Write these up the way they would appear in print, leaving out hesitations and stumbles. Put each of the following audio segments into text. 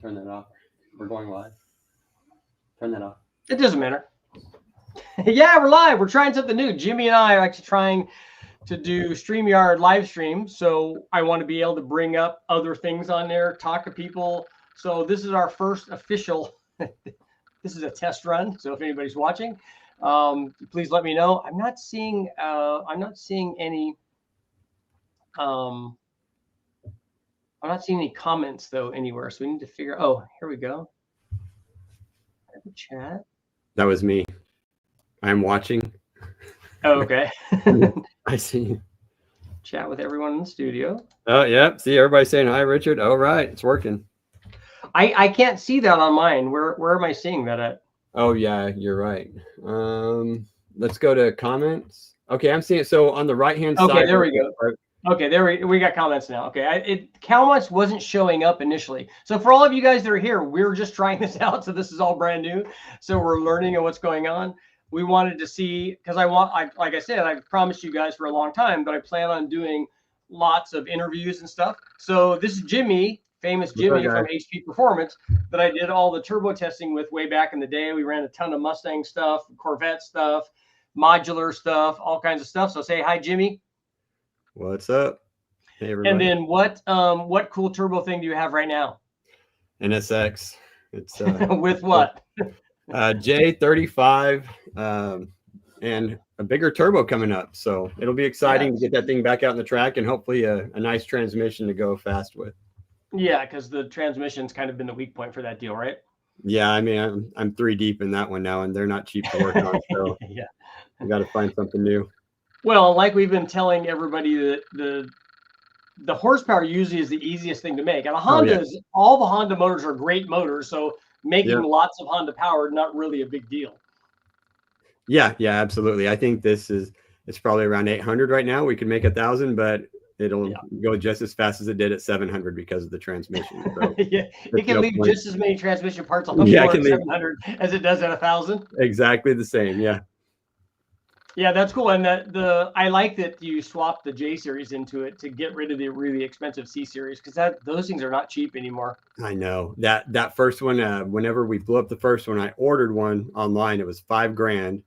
Turn that off. We're going live. Turn that off. It doesn't matter. Yeah, we're live. We're trying something new. Jimmy and I are actually trying to do StreamYard live stream. So I want to be able to bring up other things on there, talk to people. So this is our first official, this is a test run. So if anybody's watching, please let me know. I'm not seeing any, I'm not seeing any comments though anywhere. So we need to figure, oh, here we go. I have a chat. That was me. I'm watching. Oh, okay. I see. Chat with everyone in the studio. Oh, yeah. See, everybody's saying hi, Richard. All right. It's working. I can't see that on mine. Where am I seeing that at? Oh, yeah, you're right. Let's go to comments. Okay, I'm seeing it. So on the right-hand side. Okay, there we go. Okay, we got comments now. Okay, comments wasn't showing up initially. So for all of you guys that are here, we're just trying this out. So this is all brand new. So we're learning on what's going on. We wanted to see, because like I said, I've promised you guys for a long time, but I plan on doing lots of interviews and stuff. So this is Jimmy, famous Jimmy from HP Performance, that I did all the turbo testing with way back in the day. We ran a ton of Mustang stuff, Corvette stuff, modular stuff, all kinds of stuff. So say hi, Jimmy. What's up? Hey, everybody. And then what cool turbo thing do you have right now? NSX. It's with what? J35 and a bigger turbo coming up. So it'll be exciting to get that thing back out in the track and hopefully a nice transmission to go fast with. Yeah, because the transmission's kind of been the weak point for that deal, right? Yeah, I mean, I'm 3 deep in that one now, and they're not cheap to work on. So yeah, we got to find something new. Well, like we've been telling everybody, that the horsepower usually is the easiest thing to make. And a Honda all the Honda motors are great motors, so making lots of Honda power not really a big deal. Yeah, absolutely. I think it's probably around 800 right now. We could make 1,000, but it'll go just as fast as it did at 700 because of the transmission. So yeah, it can leave just as many transmission parts on the floor at 700 as it does at 1,000. Exactly the same. Yeah. Yeah, that's cool. And I like that you swapped the J series into it to get rid of the really expensive C series, because those things are not cheap anymore. I know that first one. Whenever we blew up the first one, I ordered one online. It was $5,000,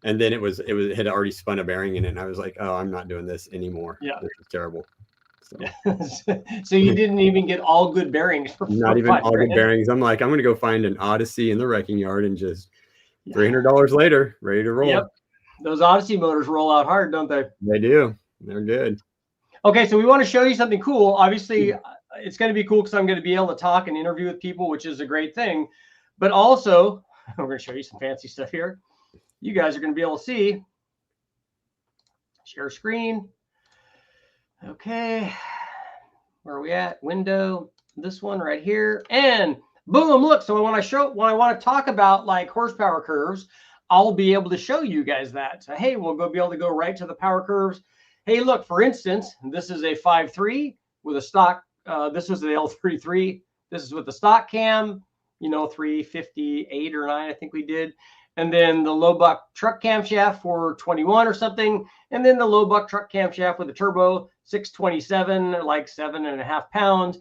and then it had already spun a bearing in it, and I was like, oh, I'm not doing this anymore. Yeah, this is terrible. So, so you didn't even get all good bearings for not even all good bearings. I'm like, I'm gonna go find an Odyssey in the wrecking yard and just $300 later, ready to roll. Yep. Those Odyssey motors roll out hard, don't they? They do. They're good. Okay, so we want to show you something cool. Obviously, it's going to be cool because I'm going to be able to talk and interview with people, which is a great thing. But also, we're going to show you some fancy stuff here. You guys are going to be able to see. Share screen. Okay. Where are we at? Window. This one right here. And boom, look. So when I want to talk about like horsepower curves, I'll be able to show you guys that. So, hey, we'll be able to go right to the power curves. Hey, look, for instance, this is a 5.3 with a stock. This was the L33. This is with the stock cam, 358 or 9, I think we did. And then the low buck truck camshaft for 21 or something. And then the low buck truck camshaft with a turbo, 627, like 7.5 pounds.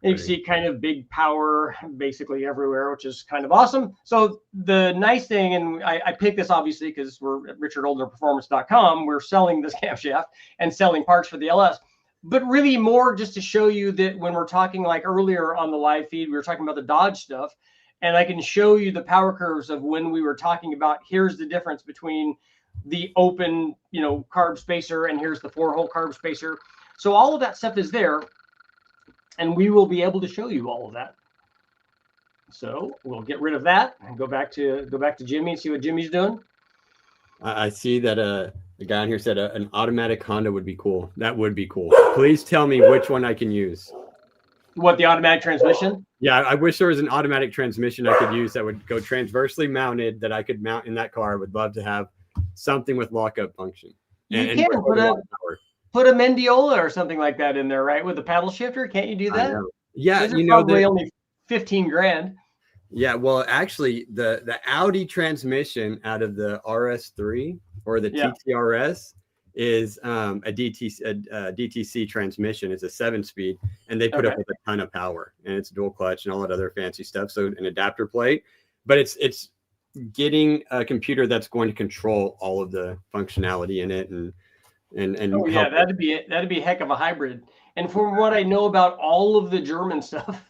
And you can see kind of big power basically everywhere, which is kind of awesome. So the nice thing, and I picked this obviously because we're at richardoldnerperformance.com. We're selling this camshaft and selling parts for the LS, but really more just to show you that when we're talking like earlier on the live feed, we were talking about the Dodge stuff, and I can show you the power curves of when we were talking about here's the difference between the open, carb spacer and here's the 4-hole carb spacer. So all of that stuff is there. And we will be able to show you all of that. So we'll get rid of that and go back to Jimmy and see what Jimmy's doing. I see that the guy on here said an automatic Honda would be cool. That would be cool. Please tell me which one I can use. What, the automatic transmission? Yeah, I wish there was an automatic transmission I could use that would go transversely mounted that I could mount in that car. I would love to have something with lockup function. You can put a Mendiola or something like that in there, right? With the paddle shifter. Can't you do that? Yeah. Probably only 15 grand. Yeah. Well, actually the Audi transmission out of the RS3 or the TTRS is a DTC transmission. It's a 7-speed, and they put up with a ton of power, and it's dual clutch and all that other fancy stuff. So an adapter plate, but it's getting a computer that's going to control all of the functionality in it, and oh yeah, that'd be a heck of a hybrid. And from what I know about all of the German stuff,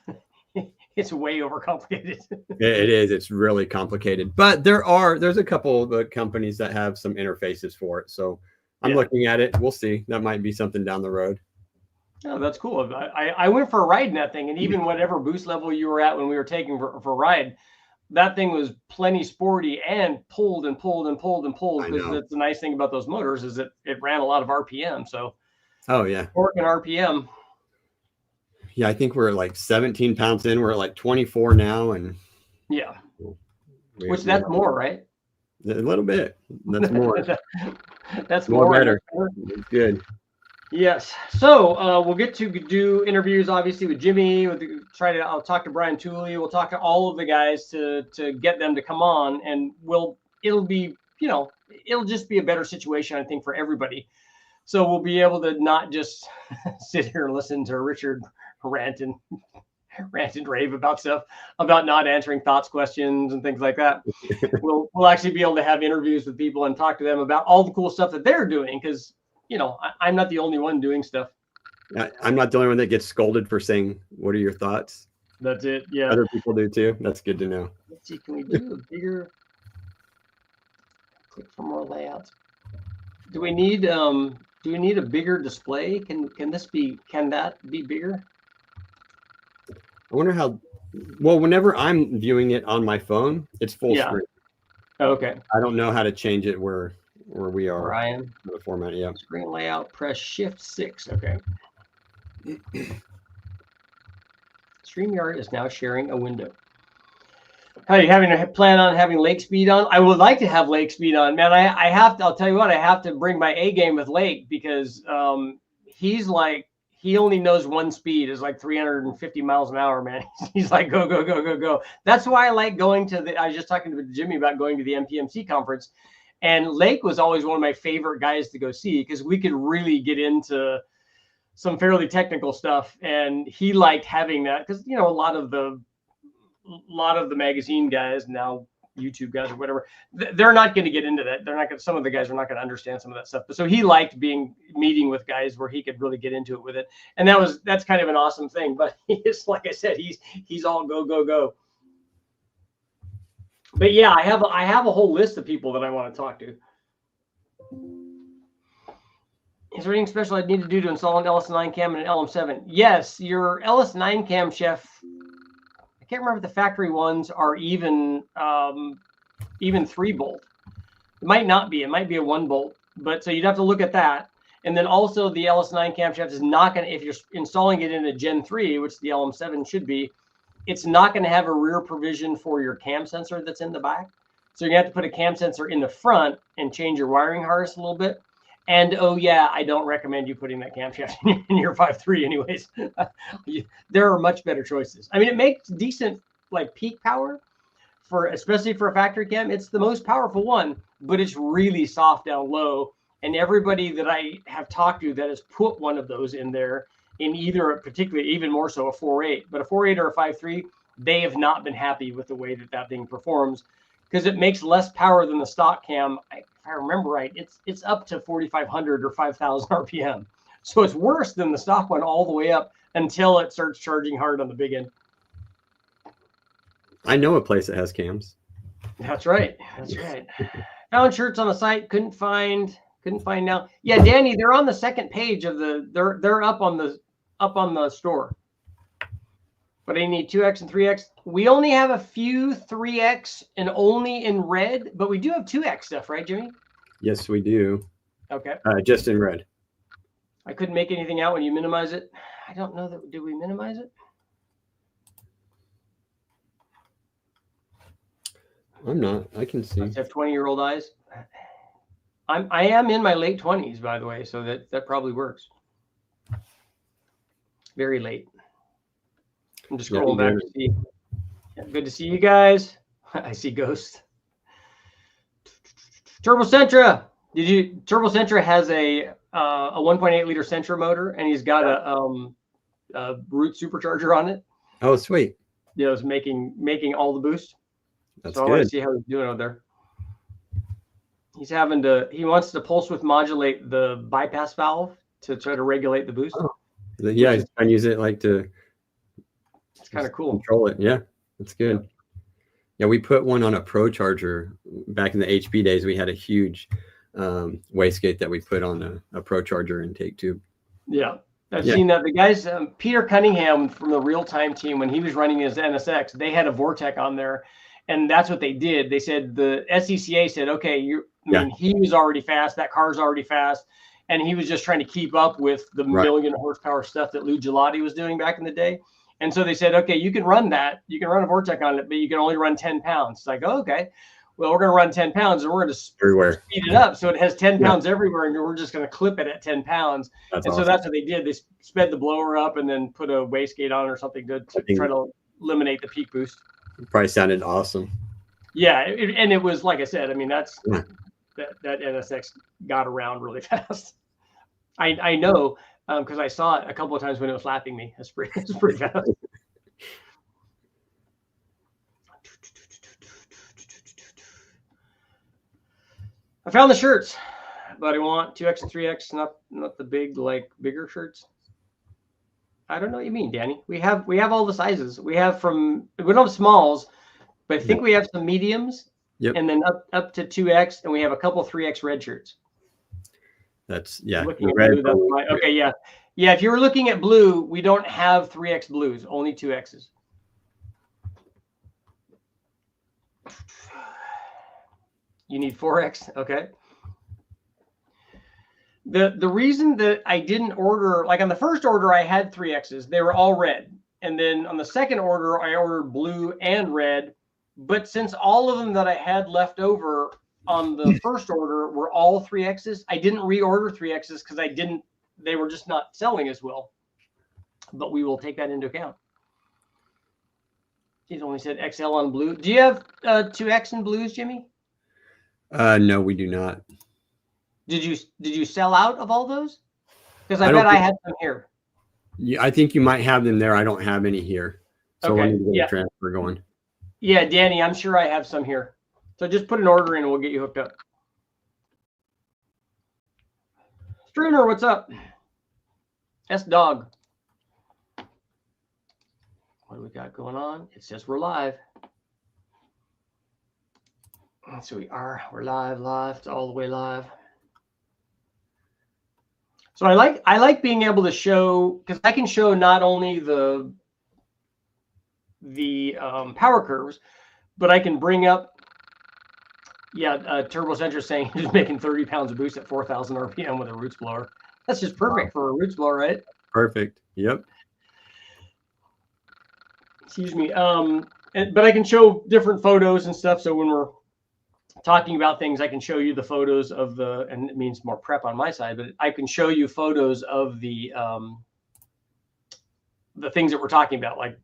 it's way overcomplicated. It is. It's really complicated. But there's a couple of companies that have some interfaces for it. So I'm looking at it. We'll see. That might be something down the road. Oh, that's cool. I went for a ride in that thing, and even whatever boost level you were at when we were taking for a ride, that thing was plenty sporty and pulled and pulled and pulled and pulled. Because that's the nice thing about those motors is that it ran a lot of RPM. So torque and RPM. Yeah, I think we're at like 17 pounds in. We're at like 24 now, and which that's more, right? A little bit. That's more. That's more better. It's good. Yes. So we'll get to do interviews, obviously, with Jimmy. I'll talk to Brian Tooley. We'll talk to all of the guys to get them to come on, and it'll be, it'll just be a better situation, I think, for everybody. So we'll be able to not just sit here and listen to Richard rant and rave about stuff, about not answering thoughts questions and things like that. We'll actually be able to have interviews with people and talk to them about all the cool stuff that they're doing, because I'm not the only one doing stuff. I'm not the only one that gets scolded for saying, "What are your thoughts?" That's it. Yeah, other people do too. That's good to know. Let's see, can we do a bigger? Click for more layouts. Do we need a bigger display? Can that be bigger? I wonder how. Well, whenever I'm viewing it on my phone, it's full screen. Okay. I don't know how to change it where we are. Ryan. The format. Yeah. Screen layout. Press Shift 6. Okay. StreamYard is now sharing a window. How are you having a plan on having Lake Speed on? I would like to have Lake Speed on, man. I'll tell you what, I have to bring my A game with Lake, because he only knows one speed is like 350 miles an hour, man. He's like, go, go, go, go, go. That's why I like going to I was just talking to Jimmy about going to the MPMC conference, and Lake was always one of my favorite guys to go see, because we could really get into some fairly technical stuff. And he liked having that, because, a lot of the magazine guys now, YouTube guys or whatever, they're not going to get into that. They're not going to, some of the guys are not going to understand some of that stuff. But so he liked meeting with guys where he could really get into it with it. And that's kind of an awesome thing. But it's like I said, he's all go, go, go. But yeah, I have a whole list of people that I want to talk to. Is there anything special I need to do to install an LS9 cam and an LM7? Yes, your LS9 cam, Chef. I can't remember if the factory ones are even 3-bolt. It might not be. It might be a 1-bolt. But so you'd have to look at that. And then also the LS9 camshaft is not going to, if you're installing it in a Gen 3, which the LM7 should be, it's not going to have a rear provision for your cam sensor that's in the back. So you have to put a cam sensor in the front and change your wiring harness a little bit. And oh yeah, I don't recommend you putting that camshaft in your 5.3 anyways. There are much better choices. I mean, it makes decent like peak power especially for a factory cam. It's the most powerful one, but it's really soft down low. And everybody that I have talked to that has put one of those in there, in either particularly, even more so, a 4.8, but a 4.8 or a 5.3, they have not been happy with the way that thing performs, because it makes less power than the stock cam. If I remember right, it's up to 4,500 or 5,000 RPM. So it's worse than the stock one all the way up until it starts charging hard on the big end. I know a place that has cams. That's right. That's right. Found shirts on the site. Couldn't find now. Yeah, Danny, they're on the second page of they're up on the store. But I need 2X and 3X. We only have a few 3X and only in red, but we do have 2X stuff, right, Jimmy? Yes, we do. Okay. Just in red. I couldn't make anything out when you minimize it. I don't know that. Did we minimize it? I'm not. I can see. I have 20-year-old eyes. I am in my late 20s, by the way, so that probably works. Very late. I'm just scrolling back to see. Good to see you guys. I see Ghost. Turbo Sentra. Turbo Sentra has a 1.8 liter Sentra motor, and he's got a root supercharger on it. Oh, sweet. You know, it's making all the boost. That's so I good. want to see how he's doing out there. He wants to pulse width modulate the bypass valve to try to regulate the boost. Oh. Yeah, he's trying to use it like to. It's kind of cool. Control it. Yeah, that's good. Yeah, we put one on a Pro Charger back in the HP days. We had a huge wastegate that we put on a Pro Charger intake tube. Yeah, I've seen that. The guys, Peter Cunningham from the Real Time team, when he was running his NSX, they had a Vortec on there, and that's what they did. They said the SCCA said, okay, I mean, he was already fast. That car's already fast. And he was just trying to keep up with the million horsepower stuff that Lou Gelati was doing back in the day. And so they said, okay, you can run that. You can run a Vortec on it, but you can only run 10 pounds. It's like, oh, okay, well, we're going to run 10 pounds and we're going to speed it up. So it has 10 pounds everywhere, and we're just going to clip it at 10 pounds. That's awesome. So that's what they did. They sped the blower up and then put a wastegate on or something to try to eliminate the peak boost. It probably sounded awesome. Yeah. And it was, like I said, I mean, that's that NSX got around really fast. I know because I saw it a couple of times when it was lapping me. It's pretty fast. I found the shirts, but I want 2X and 3X, not the bigger shirts. I don't know what you mean, Danny. We have all the sizes. We don't have smalls, but I think we have some mediums. Yep. And then up to 2X, and we have a couple 3X red shirts. That's red, blue, okay, yeah. If you were looking at blue, we don't have 3X blues, only 2Xs. You need 4X, okay. The reason that I didn't order, like on the first order, I had 3Xs. They were all red. And then on the second order, I ordered blue and red. But since all of them that I had left over on the first order were all 3Xs, I didn't reorder 3Xs because they were just not selling as well. But we will take that into account. He's only said XL on blue. Do you have 2X in blues, Jimmy? No, we do not. Did you sell out of all those? Because I bet I had some here. Yeah, I think you might have them there. I don't have any here. So we'll need to get a transfer going. Yeah, Danny, I'm sure I have some here. So just put an order in and we'll get you hooked up. Struner, what's up? S-Dog. What do we got going on? It says we're live. So we're live. It's all the way live. So I like being able to show, because I can show not only the power curves, but I can bring up, Turbo Sentra saying he's making 30 pounds of boost at 4,000 RPM with a roots blower. That's just perfect for a roots blower, right? Perfect. Yep. Excuse me. But I can show different photos and stuff. So when we're talking about things, I can show you the photos of and it means more prep on my side, but I can show you photos of the things that we're talking about, like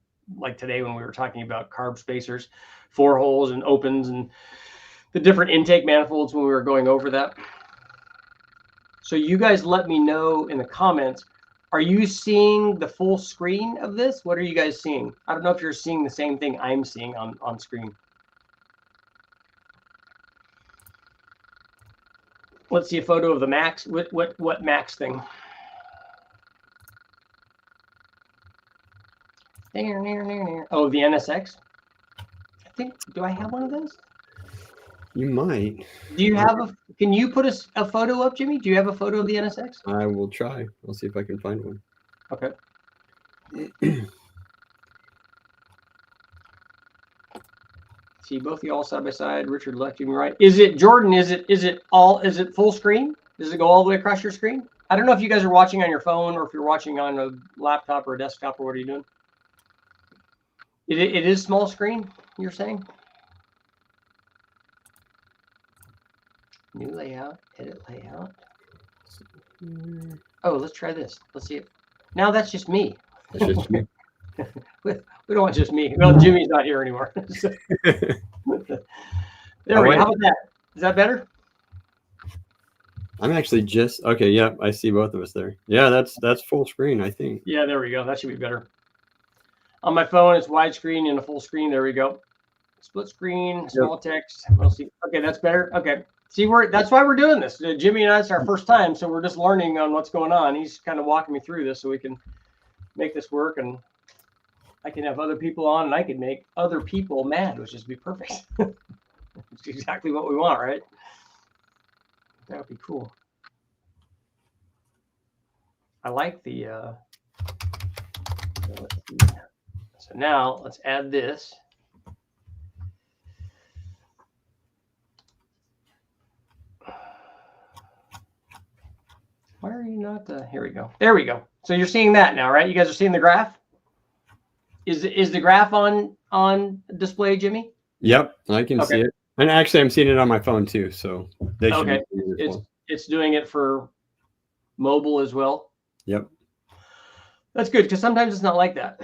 today when we were talking about carb spacers, 4 holes and opens and the different intake manifolds when we were going over that. So you guys let me know in the comments, are you seeing the full screen of this? What are you guys seeing? I don't know if you're seeing the same thing I'm seeing on screen. Let's see a photo of the Max. What Max thing? Oh, the NSX. I think. Do I have one of those? You might. Do you have a? Can you put a photo up, Jimmy? Do you have a photo of the NSX? I will try. I'll see if I can find one. Okay. See both of you all side by side. Richard left, Jimmy right. Is it Jordan? Is it full screen? Does it go all the way across your screen? I don't know if you guys are watching on your phone or if you're watching on a laptop or a desktop or what are you doing? It is small screen, you're saying? New layout, edit layout. Oh, let's try this. Let's see it. Now that's just me. That's just me. We don't want just me. Well, Jimmy's not here anymore. So. There we go. How about that? Is that better? I'm actually just okay. Yep, I see both of us there. Yeah, that's full screen, I think. Yeah, there we go. That should be better. On my phone, it's widescreen and a full screen. There we go. Split screen, small text. We'll see. Okay, that's better. Okay. See, that's why we're doing this. Jimmy and I, it's our first time, so we're just learning on what's going on. He's kind of walking me through this so we can make this work, and I can have other people on, and I can make other people mad, which is be perfect. It's exactly what we want, right? That would be cool. I like the. So now let's add this. Why are you not here we go. There we go. So you're seeing that now, right? You guys are seeing the graph? Is the graph on display, Jimmy? Yep, I can see it. And actually I'm seeing it on my phone too, so they should be it's doing it for mobile as well. Yep. That's good because sometimes it's not like that.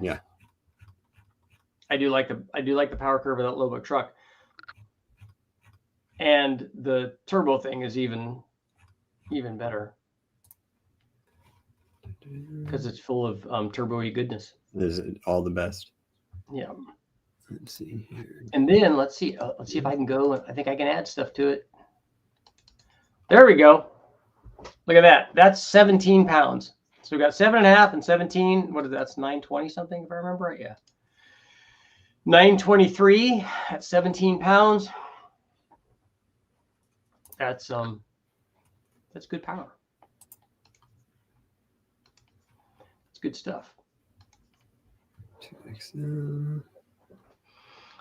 Yeah. I do like the power curve of that low buck truck. And the turbo thing is even better because it's full of turbo-y goodness. Is all the best. Yeah. Let's see here. And then let's see if I can go. I think I can add stuff to it. There we go. Look at that. That's 17 pounds. So we got 7.5 and 17. What is that? That's 920 something, if I remember right. Yeah. 923 at 17 pounds. That's good power. It's good stuff.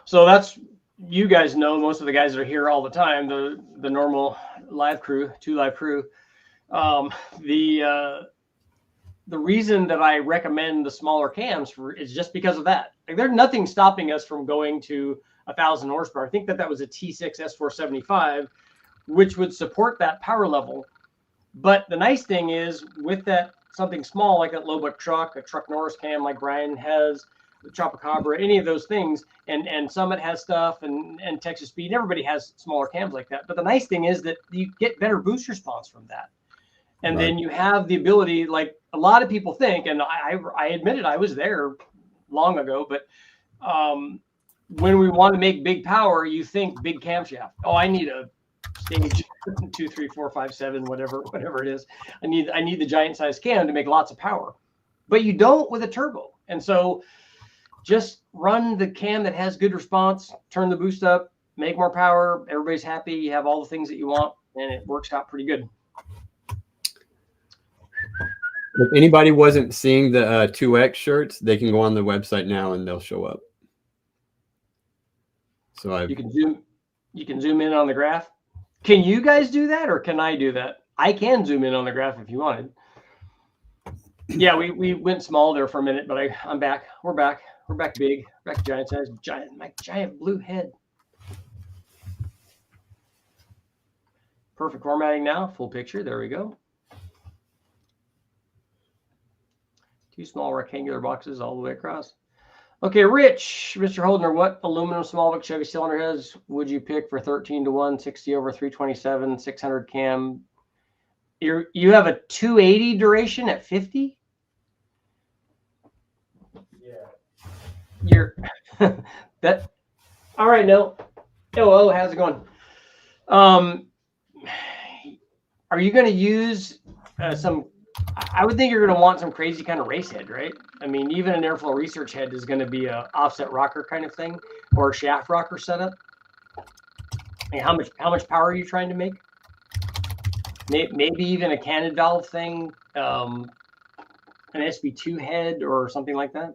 So that's, you guys know, most of the guys that are here all the time, the normal live crew, 2 live crew. The reason that I recommend the smaller cams is just because of that. Like, there's nothing stopping us from going to 1,000 horsepower. I think that was a T6 S475, which would support that power level. But the nice thing is with that something small like that low buck truck, a truck Norris cam like Brian has, the Chopacabra, any of those things, and Summit has stuff, and Texas Speed, everybody has smaller cams like that. But the nice thing is that you get better boost response from that. And then you have the ability, like a lot of people think, and I admitted I was there long ago, but when we want to make big power, you think big camshaft. Oh, I need a stage 2, 3, 4, 5, 7, whatever it is. I need the giant size cam to make lots of power, but you don't with a turbo. And so just run the cam that has good response, turn the boost up, make more power. Everybody's happy. You have all the things that you want, and it works out pretty good. If anybody wasn't seeing the 2X shirts, they can go on the website now and they'll show up. So you can zoom in on the graph. Can you guys do that, or can I do that? I can zoom in on the graph if you wanted. Yeah, we went small there for a minute, but I'm back. We're back. We're back big. Back to giant size. My giant blue head. Perfect formatting now. Full picture. There we go. 2 small rectangular boxes all the way across. Okay, Rich, Mr. Holdner, what aluminum small book Chevy cylinder heads would you pick for 13-1, 60 over 327, 600 cam? You have a 280 duration at 50? Yeah. You're that. All right, no. Hello, how's it going? Are you going to use some? I would think you're going to want some crazy kind of race head, right? I mean, even an airflow research head is going to be a offset rocker kind of thing, or a shaft rocker setup. I mean, how much power are you trying to make? Maybe even a cannon valve thing, an SB2 head or something like that.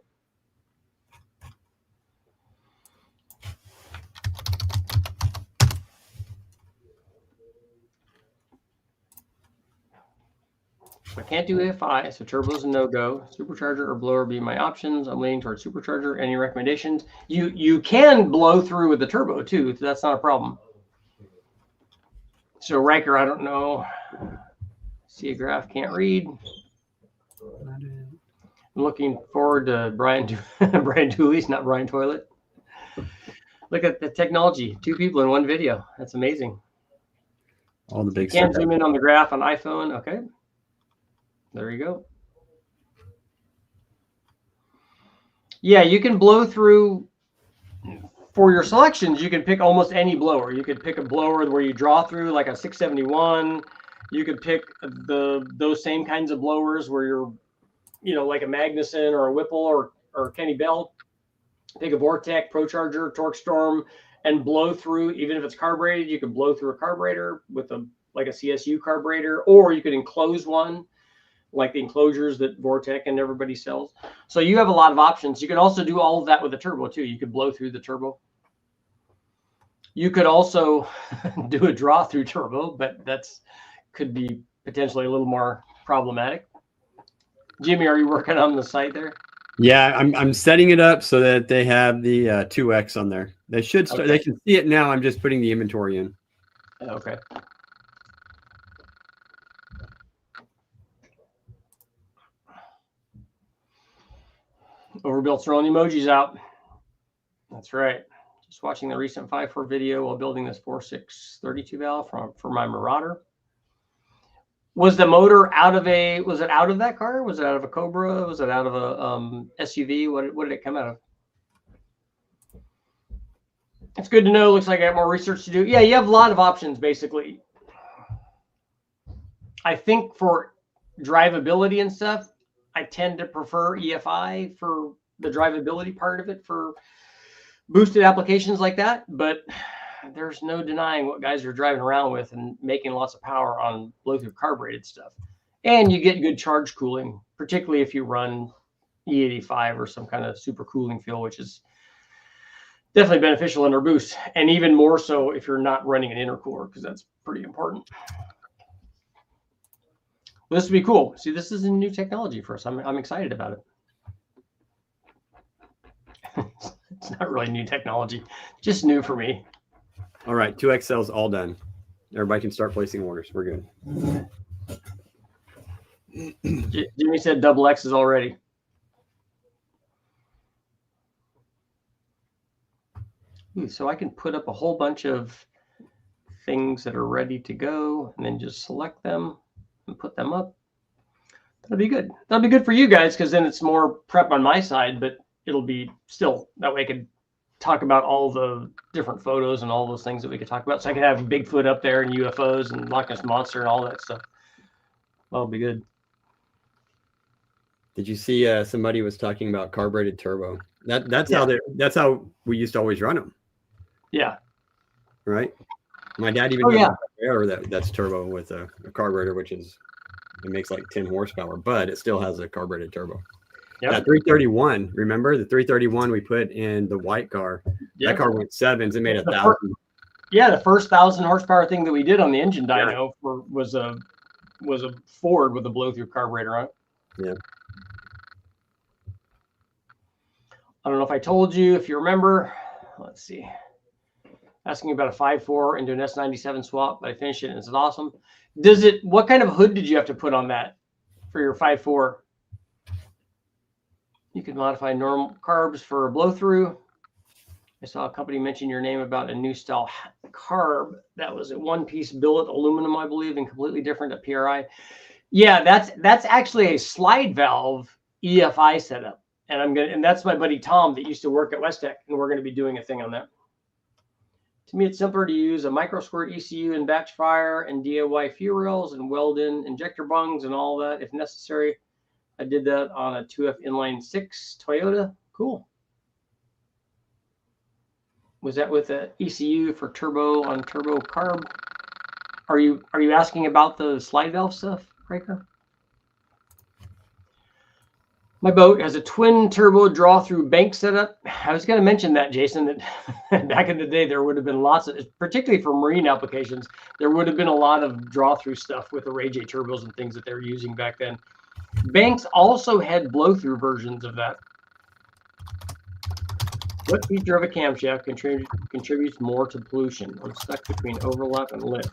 I can't do FI, so turbo's a no-go. Supercharger or blower be my options. I'm leaning towards supercharger. Any recommendations? You can blow through with the turbo too. So that's not a problem. So Riker, I don't know. See a graph, can't read. I'm looking forward to Brian Dooley's, not Brian Toilet. Look at the technology. 2 people in one video. That's amazing. All the big You can stuff. zoom in on the graph on iPhone. Okay. There you go. Yeah, you can blow through for your selections. You can pick almost any blower. You could pick a blower where you draw through like a 671. You could pick those same kinds of blowers where you're, like a Magnuson or a Whipple or Kenny Bell. Pick a Vortec, ProCharger, Torque Storm, and blow through. Even if it's carbureted, you can blow through a carburetor with like a CSU carburetor, or you could enclose one, like the enclosures that Vortec and everybody sells. So you have a lot of options. You can also do all of that with a turbo too. You could blow through the turbo. You could also do a draw through turbo, but could be potentially a little more problematic. Jimmy, are you working on the site there? Yeah, I'm setting it up so that they have the 2X on there. They should start. Okay. They can see it now. I'm just putting the inventory in. Okay. Overbuilt throwing emojis out. That's right. Just watching the recent 5.4 video while building this 4.632 valve for my Marauder. Was the motor was it out of that car? Was it out of a Cobra? Was it out of a SUV? What did it come out of? It's good to know. Looks like I got more research to do. Yeah, you have a lot of options, basically. I think for drivability and stuff, I tend to prefer EFI for the drivability part of it for boosted applications like that. But there's no denying what guys are driving around with and making lots of power on blow-through carbureted stuff. And you get good charge cooling, particularly if you run E85 or some kind of super cooling fuel, which is definitely beneficial under boost. And even more so if you're not running an intercooler, because that's pretty important. Well, this would be cool. See, this is a new technology for us. I'm excited about it. It's not really new technology, just new for me. All right, 2XL's all done. Everybody can start placing orders. We're good. Jimmy said double X is all ready. So I can put up a whole bunch of things that are ready to go and then just select them and put them up. That'll be good. That'll be good for you guys because then it's more prep on my side, but it'll be still that way I could talk about all the different photos and all those things that we could talk about. So I could have Bigfoot up there and UFOs and Loch Ness Monster and all that stuff. That'll be good. Did you see somebody was talking about carbureted turbo? That's how we used to always run them. Yeah. Right. My dad even that's turbo with a carburetor, which is it makes like 10 horsepower, but it still has a carbureted turbo. Yep. That 331, remember the 331 we put in the white car? Yep. That car went sevens. It made 1,000. Yeah, the first 1,000 horsepower thing that we did on the engine dyno was a Ford with a blow-through carburetor on it. Yeah. I don't know if I told you, if you remember. Let's see. Asking about a 5.4 into an S97 swap, but I finished it and it's awesome. What kind of hood did you have to put on that for your 5.4? You can modify normal carbs for a blow-through. I saw a company mention your name about a new style carb that was a one-piece billet aluminum, I believe, and completely different at PRI. Yeah, that's actually a slide valve EFI setup, and that's my buddy Tom that used to work at Westech, and we're going to be doing a thing on that. To me, it's simpler to use a micro squirt ECU and batch fire and DIY fuel rails and weld in injector bungs and all that if necessary. I did that on a 2F inline 6 Toyota. Cool. Was that with a ECU for turbo on turbo carb? Are you asking about the slide valve stuff, Riker? My boat has a twin turbo draw through bank setup. I was going to mention that, Jason, that back in the day there would have been lots of, particularly for marine applications, there would have been a lot of draw through stuff with the Ray J turbos and things that they were using back then. Banks also had blow-through versions of that. What feature of a camshaft contributes more to pollution? I'm stuck between overlap and lift.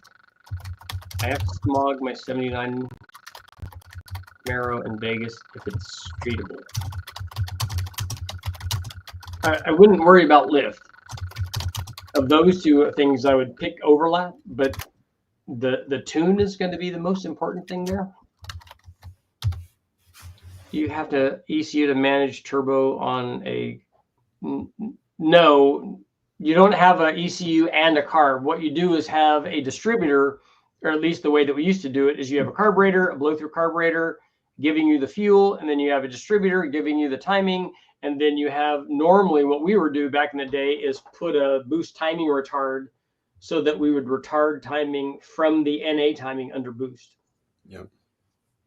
I have to smog my 79 Camaro in Vegas if it's streetable. I wouldn't worry about lift. Of those two things, I would pick overlap, but The tune is going to be the most important thing there. You have to ECU to manage turbo on a, no, you don't have an ECU and a carb. What you do is have a distributor, or at least the way that we used to do it is you have a carburetor, a blow through carburetor giving you the fuel, and then you have a distributor giving you the timing. And then you have, normally what we would do back in the day is put a boost timing retard so that we would retard timing from the NA timing under boost. Yep.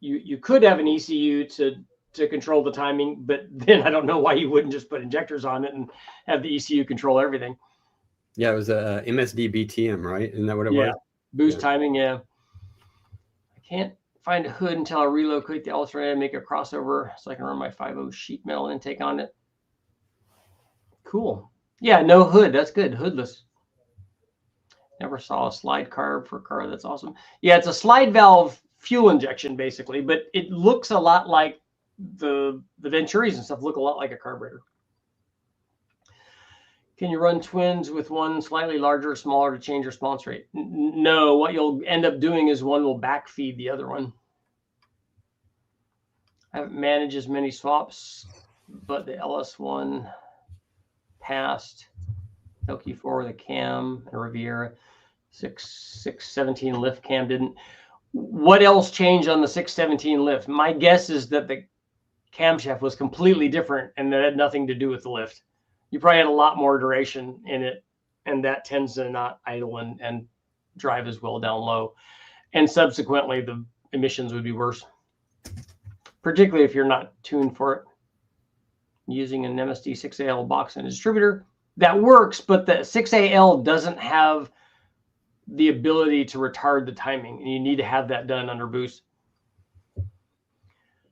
You could have an ECU to control the timing, but then I don't know why you wouldn't just put injectors on it and have the ECU control everything. Yeah, it was a MSD BTM, right? Isn't that what it Yeah, was? boost timing, yeah. I can't find a hood until I relocate the alternator and make a crossover so I can run my 5.0 sheet metal intake on it. Cool. Yeah, no hood. That's good. Hoodless. Never saw a slide carb for a car. That's awesome. Yeah, it's a slide valve fuel injection, basically, but it looks a lot like the Venturis and stuff look a lot like a carburetor. Can you run twins with one slightly larger or smaller to change response rate? No, what you'll end up doing is one will backfeed the other one. I haven't managed as many swaps, but the LS1 passed. LQ4 with a cam and a Riviera. 617 lift cam didn't. What else changed on the 617 lift? My guess is that the camshaft was completely different and that had nothing to do with the lift. You probably had a lot more duration in it, and that tends to not idle and drive as well down low. And subsequently, the emissions would be worse, particularly if you're not tuned for it. Using an MSD 6AL box and distributor, that works, but the 6AL doesn't have the ability to retard the timing, and you need to have that done under boost.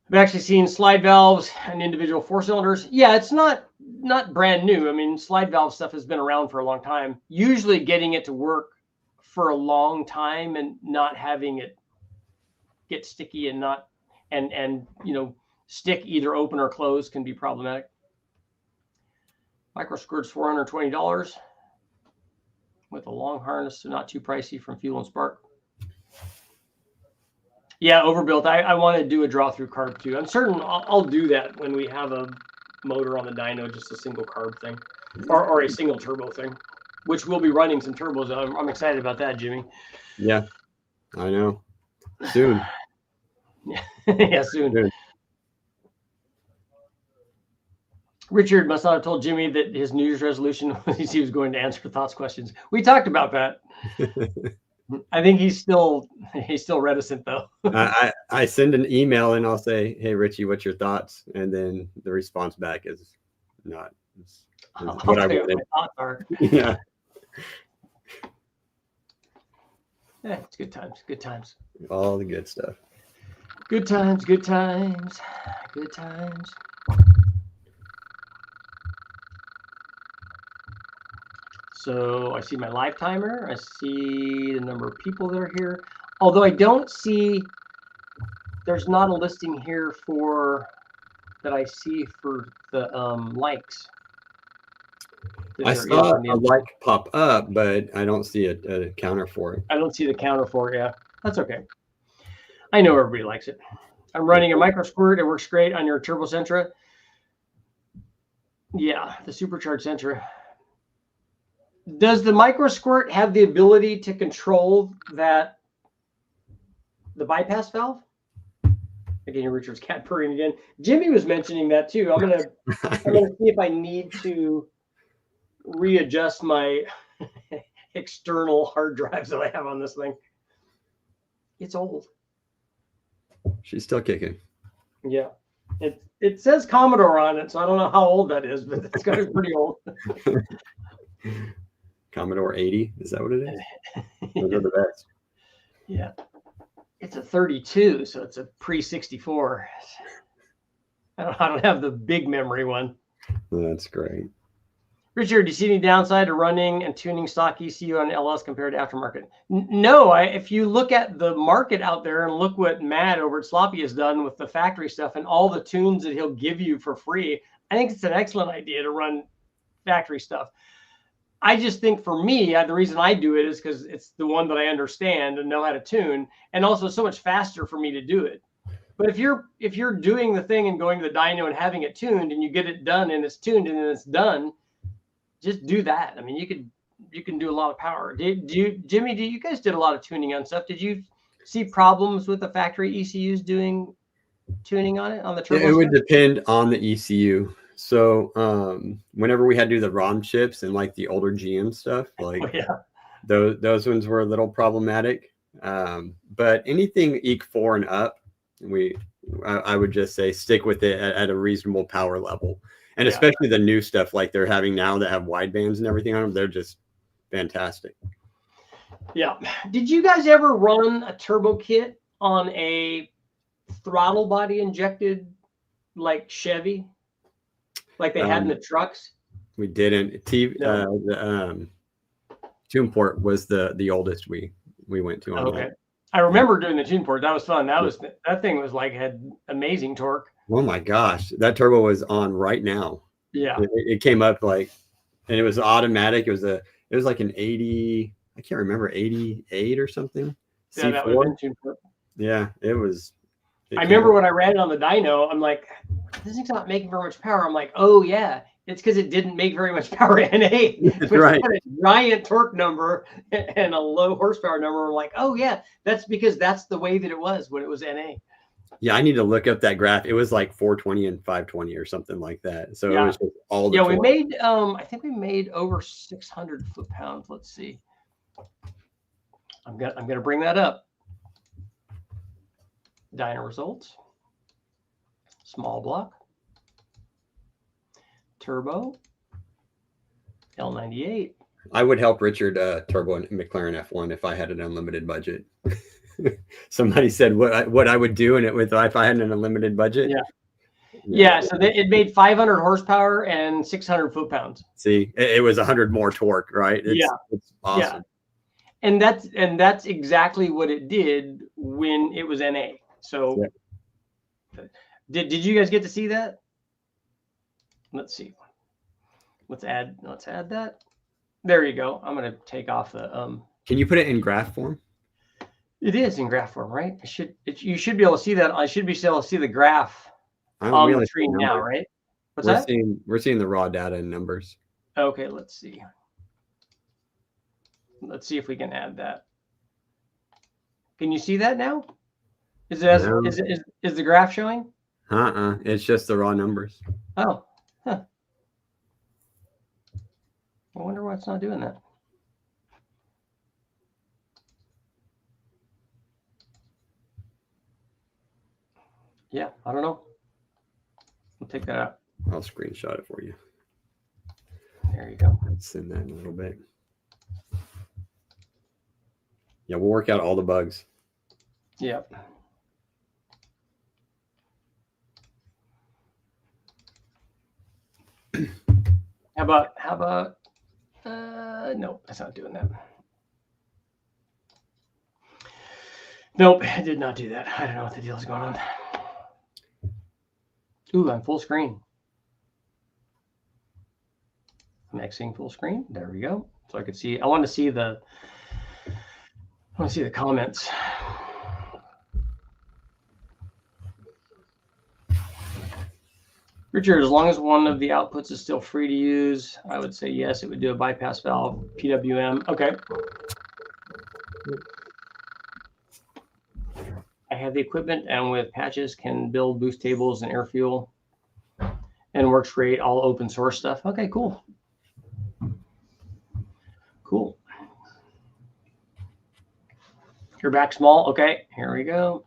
I've actually seen slide valves and individual 4-cylinders. Yeah, it's not brand new. I mean, slide valve stuff has been around for a long time. Usually getting it to work for a long time and not having it get sticky and not and you know, stick either open or closed can be problematic. Micro squirt's $420 with a long harness, so not too pricey from Fuel and Spark. Yeah, overbuilt. I want to do a draw through carb too. I'm certain I'll do that when we have a motor on the dyno, just a single carb thing, or a single turbo thing, which we'll be running some turbos. I'm excited about that, Jimmy. Yeah, I know. Soon. Yeah, soon. Richard must not have told Jimmy that his New Year's resolution was he was going to answer thoughts questions. We talked about that. I think he's still reticent though. I send an email and I'll say, "Hey Richie, what's your thoughts?" And then the response back is not what I wanted. What my thoughts are. Yeah. Yeah, it's good times. Good times. All the good stuff. Good times. Good times. Good times. So I see my live timer. I see the number of people that are here. Although I don't see, there's not a listing here for that I see for the likes. I saw a like pop up, but I don't see a counter for it. I don't see the counter for it. Yeah, that's okay. I know everybody likes it. I'm running a micro squirt. It works great on your Turbo Sentra. Yeah, the supercharged Sentra. Does the micro squirt have the ability to control the bypass valve? Again, Richard's cat purring again. Jimmy was mentioning that too. I'm gonna see if I need to readjust my external hard drives that I have on this thing. It's old. She's still kicking. Yeah. It says Commodore on it, so I don't know how old that is, but it's got to be pretty old. Commodore 80, is that what it is? Those are the best. Yeah. It's a 32, so it's a pre-64. I don't have the big memory one. That's great. Richard, do you see any downside to running and tuning stock ECU on LS compared to aftermarket? No, if you look at the market out there and look what Matt over at Sloppy has done with the factory stuff and all the tunes that he'll give you for free, I think it's an excellent idea to run factory stuff. I just think for me, the reason I do it is because it's the one that I understand and know how to tune, and also so much faster for me to do it. But if you're doing the thing and going to the dyno and having it tuned, and you get it done and it's tuned and then it's done, just do that. I mean, you can do a lot of power. Jimmy, you guys did a lot of tuning on stuff. Did you see problems with the factory ECUs doing tuning on it, on the turbo? It would depend on the ECU. So whenever we had to do the ROM chips and like the older GM stuff, like those ones were a little problematic. But anything EQ4 and up, I would just say stick with it at a reasonable power level. And especially the new stuff like they're having now that have wide bands and everything on them, they're just fantastic. Yeah. Did you guys ever run a turbo kit on a throttle body injected like Chevy, like they had in the trucks? We didn't. The tune port was the oldest we went to on that. I remember doing the tune port. That was fun. That thing was like, had amazing torque. Oh my gosh, that turbo was on right now. Yeah, it came up like, and it was automatic. It was like an 80. I can't remember, 88 or something. Yeah, that was in tune port. Yeah, it was. I remember when I ran it on the dyno, I'm like, this thing's not making very much power. I'm like, oh yeah, it's because it didn't make very much power NA. That's right. It's got a giant torque number and a low horsepower number. I'm like, oh yeah, that's because that's the way that it was when it was NA. Yeah, I need to look up that graph. It was like 420 and 520 or something like that. So it was just all the torque. We made I think we made over 600 foot-pounds. Let's see. I'm gonna bring that up. Dyno results. Small block. Turbo. L98. I would help Richard turbo and McLaren F1 if I had an unlimited budget. Somebody said what I would do in it with if I had an unlimited budget. Yeah. So it made 500 horsepower and 600 foot-pounds. See, it was 100 more torque, right? It's awesome. Yeah. And that's exactly what it did when it was NA. So did you guys get to see that? Let's see. Let's add that. There you go. I'm going to take off the Can you put it in graph form? It is in graph form, right? You should be able to see that. I should be able to see the graph on the screen now, right? We're seeing the raw data and numbers. Okay, let's see. Let's see if we can add that. Can you see that now? Is the graph showing? It's just the raw numbers. Oh, huh. I wonder why it's not doing that. Yeah, I don't know. We'll take that out. I'll screenshot it for you. There you go. Let's send that in a little bit. Yeah, we'll work out all the bugs. Yep. How about no, that's not doing that. Nope, I did not do that. I don't know what the deal is going on. Ooh, I'm full screen. I'm exiting full screen. There we go. So I could see. I want to see the comments. Richard, as long as one of the outputs is still free to use, I would say yes, it would do a bypass valve, PWM. Okay. I have the equipment and with patches can build boost tables and air fuel and works great, all open source stuff. Okay, cool. Cool. Your back small. Okay, here we go.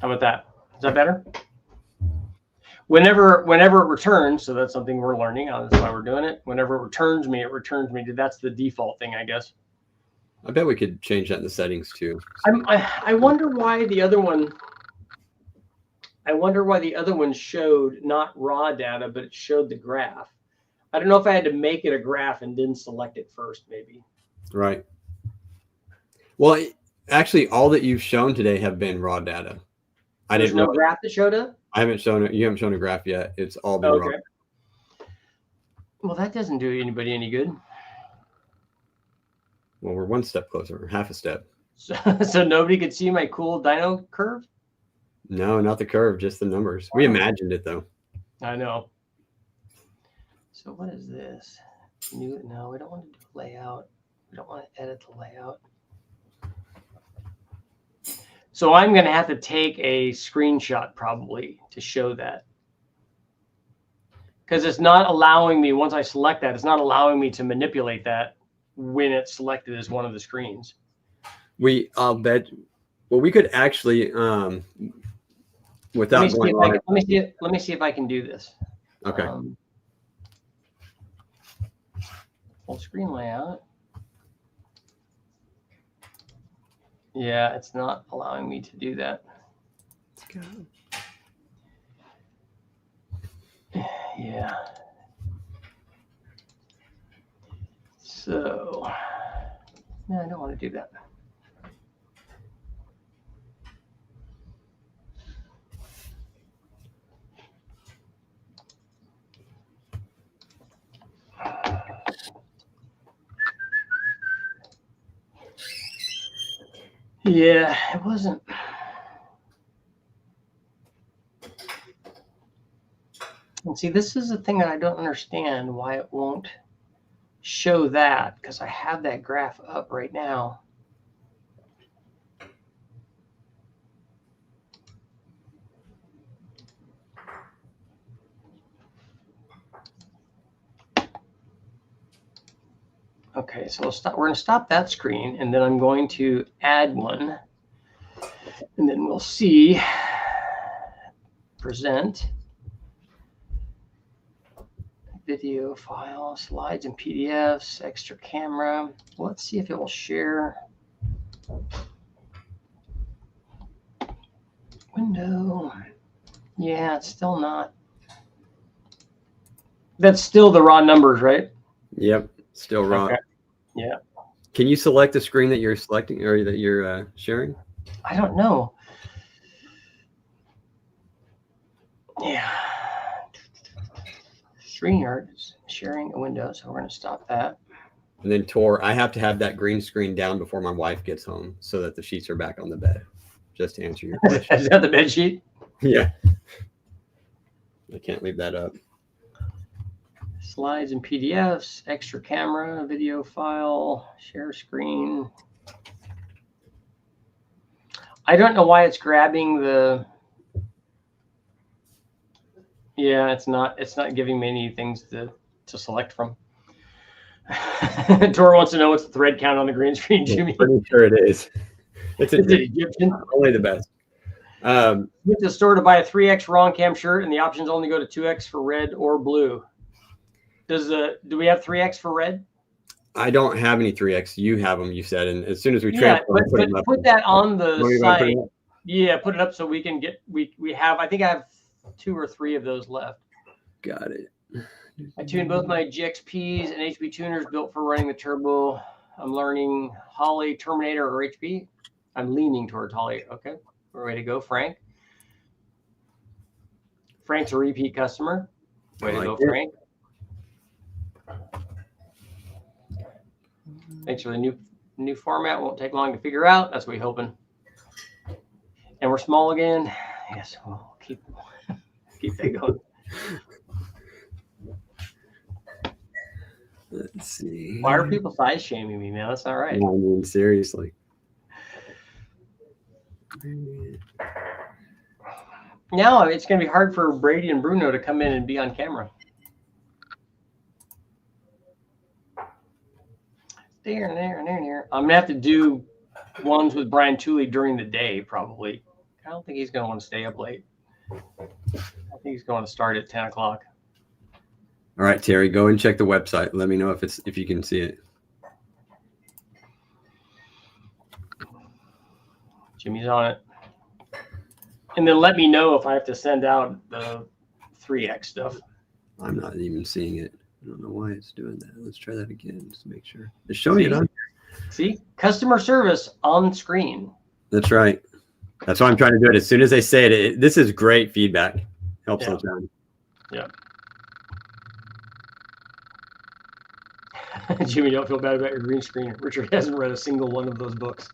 How about that? Is that better? Whenever it returns, so that's something we're learning. That's why we're doing it. Whenever it returns me. That's the default thing, I guess. I bet we could change that in the settings too. I wonder why the other one. I wonder why the other one showed not raw data, but it showed the graph. I don't know if I had to make it a graph and didn't select it first, maybe. Right. Well, actually, all that you've shown today have been raw data. There's no graph that showed up? I haven't shown it. You haven't shown a graph yet. It's all been raw. Well, that doesn't do anybody any good. Well, we're one step closer, or half a step. So nobody could see my cool dyno curve? No, not the curve, just the numbers. We imagined it though. I know. So what is this? No, we don't want to do layout. We don't want to edit the layout. So I'm going to have to take a screenshot probably to show that. Because it's not allowing me, once I select that, it's not allowing me to manipulate that when it's selected as one of the screens. I'll bet. Well, we could actually, without going live. Let me see if I can do this. Okay. Full screen layout. Yeah, it's not allowing me to do that. Let's go. Yeah. So, no, I don't want to do that. Yeah, it wasn't. And see, this is the thing that I don't understand why it won't show that, because I have that graph up right now. Okay, so we're going to stop that screen, and then I'm going to add one, and then we'll see present video file, slides and PDFs, extra camera. Let's see if it will share. Window. Yeah, it's still not. That's still the raw numbers, right? Yep, still raw. Okay. Yeah. Can you select the screen that you're selecting or that you're sharing? I don't know. Yeah. StreamYard is sharing a window, so we're going to stop that. And then Tor, I have to have that green screen down before my wife gets home so that the sheets are back on the bed. Just to answer your question. Is that the bed sheet? Yeah. I can't leave that up. Slides and PDFs, extra camera, video file, share screen. I don't know why it's grabbing the. Yeah, it's not giving me any things to select from. Tor wants to know what's the thread count on the green screen, Jimmy. I'm pretty sure it is. It's Egyptian. Only the best. Went to the store to buy a 3X wrong cam shirt, and the options only go to 2X for red or blue. Do we have 3X for red? I don't have any 3X. You have them, you said, and as soon as we transfer, but put that on the site. Yeah, put it up so we can get. We have. I think I have 2 or 3 of those left. Got it. I tuned both my GXPs and HP tuners built for running the turbo. I'm learning Holly, Terminator, or HP. I'm leaning towards Holly. Okay, we're ready to go, Frank. Frank's a repeat customer. Way to go, Frank. Thanks for the new format. Won't take long to figure out. That's what we're hoping. And we're small again. Yes, we'll keep that going. Let's see. Why are people size shaming me, man? That's not right. I mean, seriously. Now it's going to be hard for Brady and Bruno to come in and be on camera. There. I'm going to have to do ones with Brian Tooley during the day, probably. I don't think he's going to want to stay up late. I think he's going to start at 10 o'clock. All right, Terry, go and check the website. Let me know if you can see it. Jimmy's on it. And then let me know if I have to send out the 3X stuff. I'm not even seeing it. I don't know why it's doing that. Let's try that again just to make sure. It's showing it on here. See? Customer service on screen. That's right. That's why I'm trying to do it. As soon as they say it, this is great feedback. Helps us out. Yeah. Jimmy, don't feel bad about your green screen. Richard hasn't read a single one of those books.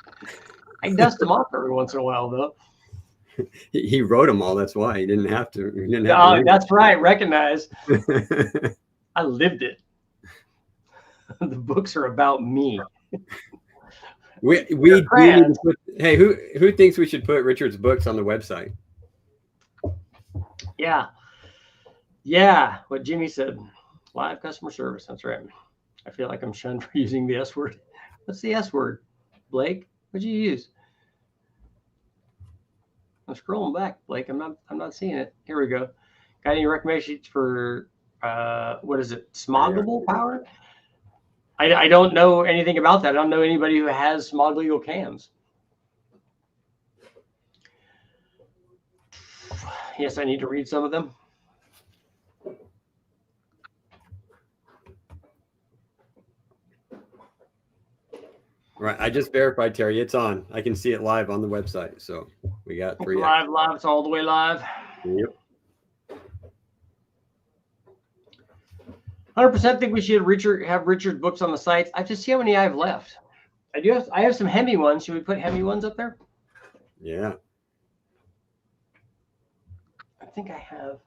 I dust them off every once in a while, though. He wrote them all. That's why he didn't have to. He didn't have to read That's right. Recognize. I lived it. The books are about me. we do need to put, hey, who thinks we should put Richard's books on the website? Yeah. What Jimmy said. Live customer service. That's right. I feel like I'm shunned for using the S word. What's the S word? Blake, what'd you use? I'm scrolling back, Blake. I'm not seeing it. Here we go. Got any recommendations for what is it? Smoggable power? I don't know anything about that. I don't know anybody who has smog legal cams. Yes, I need to read some of them. Right. I just verified, Terry. It's on. I can see it live on the website. So we got 3. Live. It's all the way live. Yep. 100% think we should have Richard's books on the sites. I have to see how many I have left. I have some Hemi ones. Should we put Hemi ones up there? Yeah. I think I've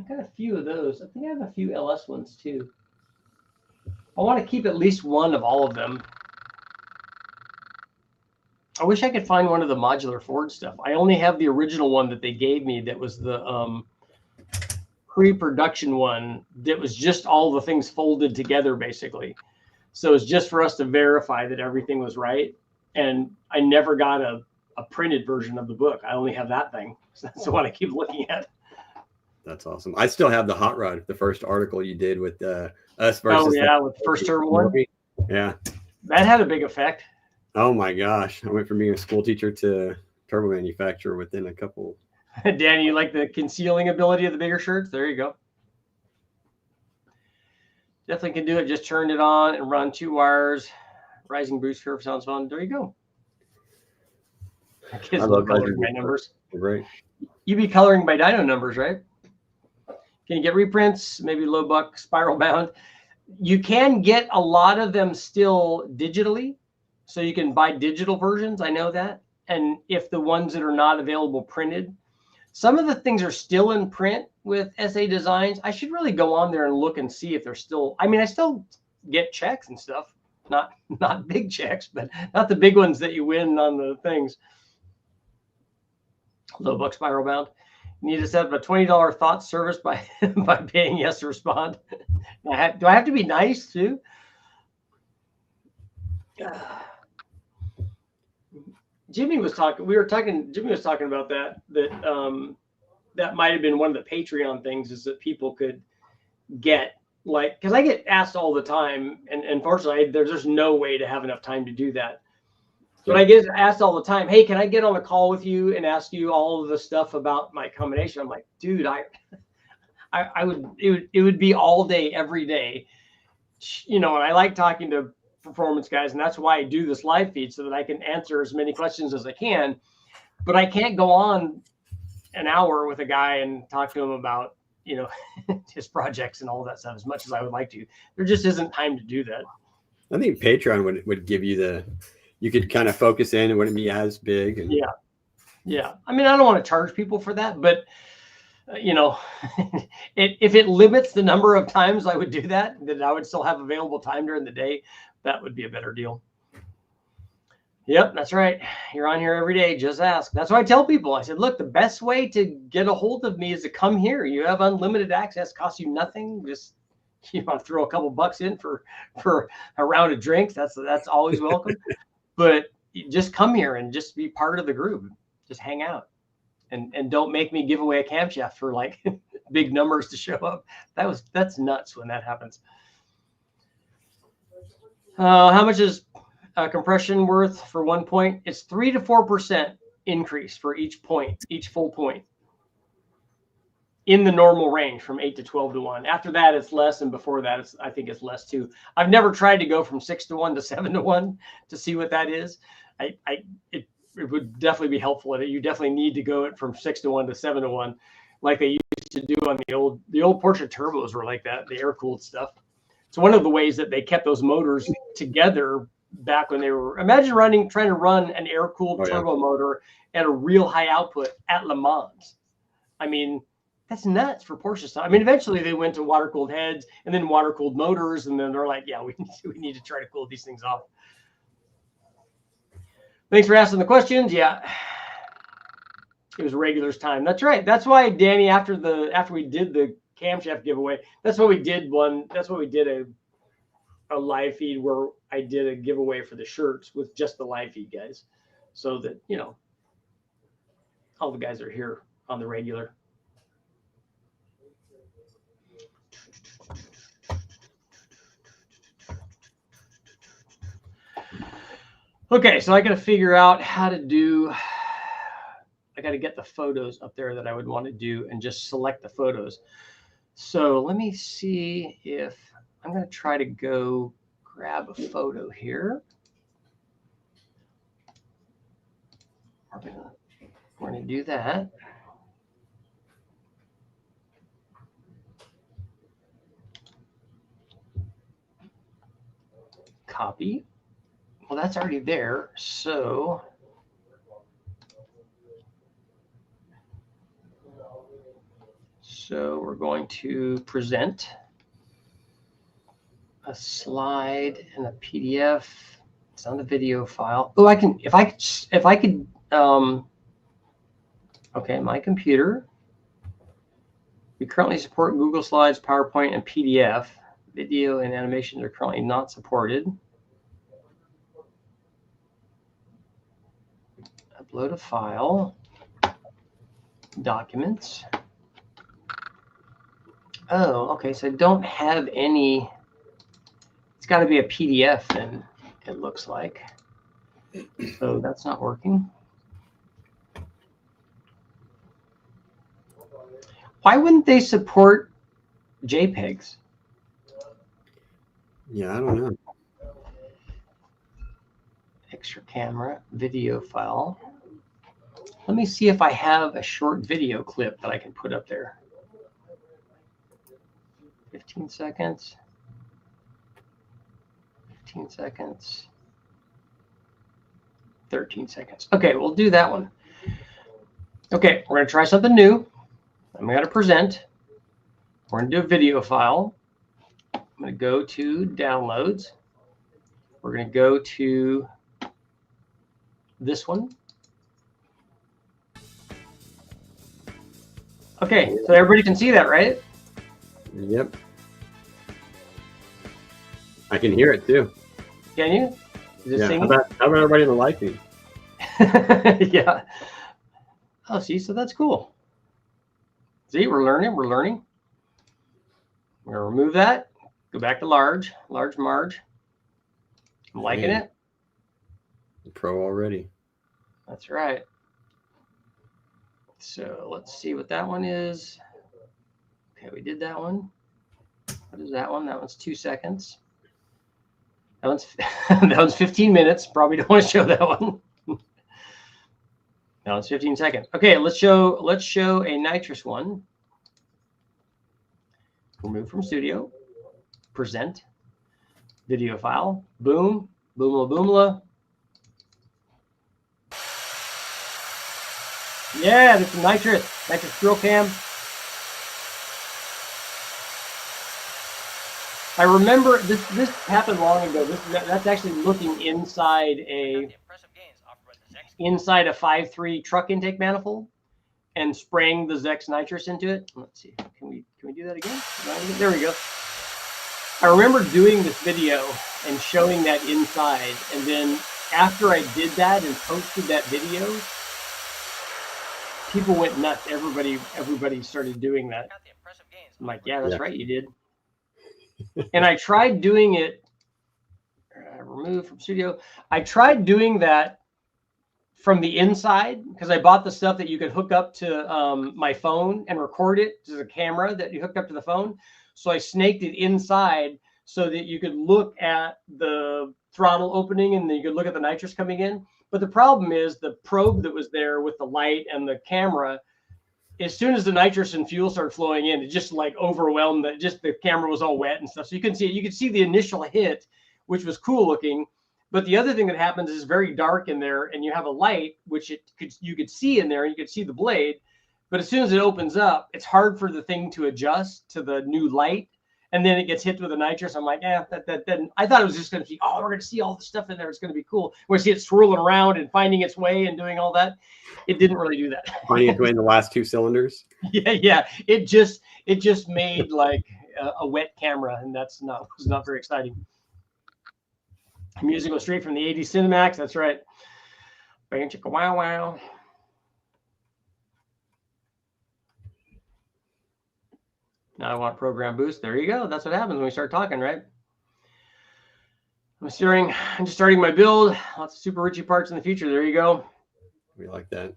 got a few of those. I think I have a few LS ones too. I want to keep at least one of all of them. I wish I could find one of the modular Ford stuff. I only have the original one that they gave me that was the pre-production one that was just all the things folded together basically. So it's just for us to verify that everything was right. And I never got a printed version of the book. I only have that thing. So that's the one I keep looking at. That's awesome. I still have the hot rod, the first article you did with us versus. Oh yeah, with the first turbo one. Yeah. That had a big effect. Oh my gosh. I went from being a school teacher to turbo manufacturer within a couple. Danny, you like the concealing ability of the bigger shirts? There you go. Definitely can do it. Just turn it on and run 2 wires. Rising boost curve sounds fun. There you go. Kids love coloring by numbers. Right. You be coloring by Dyno numbers, right? Can you get reprints? Maybe low buck spiral bound. You can get a lot of them still digitally. So you can buy digital versions. I know that. And if the ones that are not available printed, some of the things are still in print with SA Designs. I should really go on there and look and see if they're still, I mean, I still get checks and stuff, not big checks, but not the big ones that you win on the things. Low buck spiral bound. You need to set up a $20 thought service by paying yes to respond. Do I have to be nice too? Jimmy was talking about that that might have been one of the Patreon things, is that people could get, like, because I get asked all the time, and unfortunately there's no way to have enough time to do that. But I get asked all the time, hey, can I get on a call with you and ask you all of the stuff about my combination? I'm like, dude, it would be all day, every day. You know, and I like talking to performance guys, and that's why I do this live feed, so that I can answer as many questions as I can. But I can't go on an hour with a guy and talk to him about, you know, his projects and all that stuff as much as I would like to. There just isn't time to do that. I think Patreon would give you you could kind of focus in. It wouldn't be as big. And... Yeah. I mean, I don't want to charge people for that, but you know, if it limits the number of times I would do that, then I would still have available time during the day. That would be a better deal. Yep, that's right. You're on here every day. Just ask. That's why I tell people. I said, look, the best way to get a hold of me is to come here. You have unlimited access, costs you nothing. Just, you want to throw a couple bucks in for a round of drinks. That's always welcome. But just come here and just be part of the group. Just hang out. And don't make me give away a camshaft for like big numbers to show up. That's nuts when that happens. How much is compression worth for 1 point? It's 3 to 4% increase for each point, each full point, in the normal range from 8 to 12 to 1. After that, it's less, and before that, I think it's less too. I've never tried to go from 6 to 1 to 7 to 1 to see what that is. It would definitely be helpful. You definitely need to go from 6 to 1 to 7 to 1, like they used to do on the old Porsche turbos were like that, the air cooled stuff. It's one of the ways that they kept those motors together back when they were. Imagine trying to run an air-cooled turbo motor at a real high output at Le Mans. I mean, that's nuts for Porsche stuff. I mean, eventually they went to water-cooled heads and then water-cooled motors, and then they're like, yeah, we need to try to cool these things off. Thanks for asking the questions. Yeah, it was regulars time. That's right. That's why, Danny, after we did the camshaft giveaway, that's what we did a live feed where I did a giveaway for the shirts with just the live feed guys, so that, you know, all the guys are here on the regular. Okay, so I got to figure out how to do. I got to get the photos up there that I would want to do and just select the photos. So let me see if I'm going to try to go grab a photo here. We're going to do that. Copy. Well, that's already there. So we're going to present a slide and a PDF. It's on the video file. Oh, if I could, okay, my computer. We currently support Google Slides, PowerPoint, and PDF. Video and animations are currently not supported. Upload a file. Documents. Oh, okay, so I don't have any. It's got to be a PDF then, it looks like. So that's not working. Why wouldn't they support JPEGs? Yeah, I don't know. Extra camera, video file. Let me see if I have a short video clip that I can put up there. 15 seconds. 15 seconds. 13 seconds. Okay, we'll do that one. Okay, we're going to try something new. I'm going to present. We're going to do a video file. I'm going to go to downloads. We're going to go to this one. Okay, so everybody can see that, right? Yep. I can hear it too. Can you? Is it yeah. singing? How about everybody in the live feed? Yeah. Oh, see, so that's cool. See, we're learning. We're learning. We're gonna remove that. Go back to large Marge. I'm liking it. Pro already. That's right. So let's see what that one is. Okay, we did that one. What is that one? That one's 2 seconds. That one's 15 minutes. Probably don't want to show that one. No, it's 15 seconds. Okay, let's show a nitrous one. Remove from studio. Present. Video file. Boom. Boomla boomla. Yeah, this is nitrous drill cam. I remember this happened long ago. That's actually looking inside a 5.3 truck intake manifold and spraying the Zex nitrous into it. Let's see, can we do that again? There we go. I remember doing this video and showing that inside, and then after I did that and posted that video, people went nuts. Everybody started doing that. I'm like, yeah, that's right, you did. And I tried doing it. Remove from studio. I tried doing that from the inside because I bought the stuff that you could hook up to my phone and record it. There's a camera that you hooked up to the phone. So I snaked it inside so that you could look at the throttle opening and then you could look at the nitrous coming in. But the problem is the probe that was there with the light and the camera, as soon as the nitrous and fuel started flowing in, it just like overwhelmed that. Just the camera was all wet and stuff, so you couldn't see it. You could see the initial hit, which was cool looking. But the other thing that happens is very dark in there, and you have a light, which you could see in there, and you could see the blade. But as soon as it opens up, it's hard for the thing to adjust to the new light. And then it gets hit with the nitrous. I'm like, that I thought it was just going to be, oh, we're going to see all the stuff in there. It's going to be cool. We're going to see it swirling around and finding its way and doing all that. It didn't really do that. Finding its way in the last 2 cylinders. Yeah. It just made like a wet camera, and was not very exciting. Music goes straight from the 80s Cinemax. That's right. Bang chicka wow wow. Now I want program boost. There you go. That's what happens when we start talking, right? I'm just starting my build. Lots of super Richie parts in the future. There you go. We like that.